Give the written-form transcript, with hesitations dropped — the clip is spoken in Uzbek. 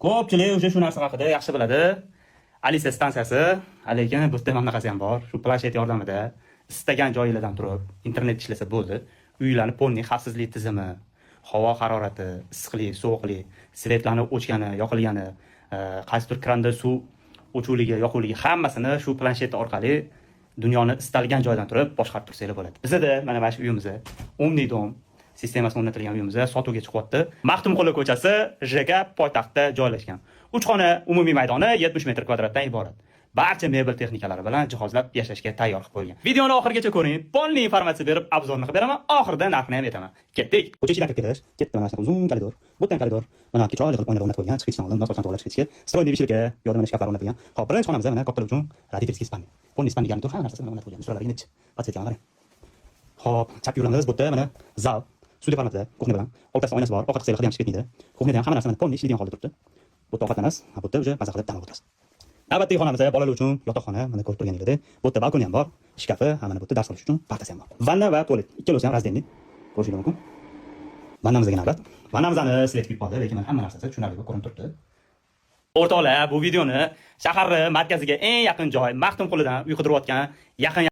Ko'pchilik o'sha shu narsa haqida yaxshi biladi. Alisa stansiyasi, lekin bu yerda ham narsa ham bor. Shu planshet yordamida istagan joyingizdan turib internet ishlasa bo'ldi. Uylarni polniy xavfsizlik tizimi, havo harorati, issiqlik, sovuqlik, svetlarni o'chgani, yoqilgani, qaysidir kranda suv o'chuvligi, yoquvligi hammasini shu planshet orqali dunyoni istalgan joydan turib boshqarib tursanglar bo'ladi. Bizda mana shu uyimizni Omnidom sistemasi o'rnatilgan uyimizda sotuvga chiqyapti. Maxtumquli ko'chasi, JK poytaxtda joylashgan. 3 xona umumiy maydoni 70 metr kvadratdan iborat. Barcha mebel texnikalari bilan jihozlab yashashga tayyor qilib qo'ygan. Videoni oxirigacha ko'ring. Polniy informatsiya berib, obzorni qilib beraman. Oxirida narxini ham aytaman. Ketdik. Ko'cha ichidan kirib kelish, ketdi mana shu uzun koridor. Bu yerdan koridor. Mana chiroyli qilib o'ynab qo'ygan, chiqishdan oldin boshqa to'g'rilash ketishga, stroyniy vishilka, yordamga shkaflar o'rnatilgan. Hop, birinchi xonamizda mana kattalar uchun radiatorskiy span. Polniy span degan tur hamma narsasi o'rnatilib qo'ygan. Usullarga nechchi? Podsetgan qarang. Hop, chap yo'lamiz bu yerda mana zal. Studiya formatida, kuxnya bilan, o'rtasida oynasi bor, ovqat qilsangiz ham chiqib ketmaydi. Kuxnyada ham hamma narsa polniy ishlaydigan holda turibdi. Bu yerda ovqatlanasiz, bu yerda o'sha maza qilib dam olasiz. Navbatdagi xonamizda bolalar uchun yotoqxona, mana ko'rib turganingizdek, bu yerda balkoni ham bor, shkafi, mana bu yerda dars olish uchun partasi ham bor. Vanna va tualet ikkalasi ham razdelniy. Ko'rishingiz mumkin. Vannamizga navbat. Vannamizni slet qilib qoldi, lekin hamma narsasi tushunarli ko'rinib turibdi. O'rtoqlar, bu videoni shahar markaziga eng yaqin joy, Maxtumqulidan uy qidirayotgan yaqin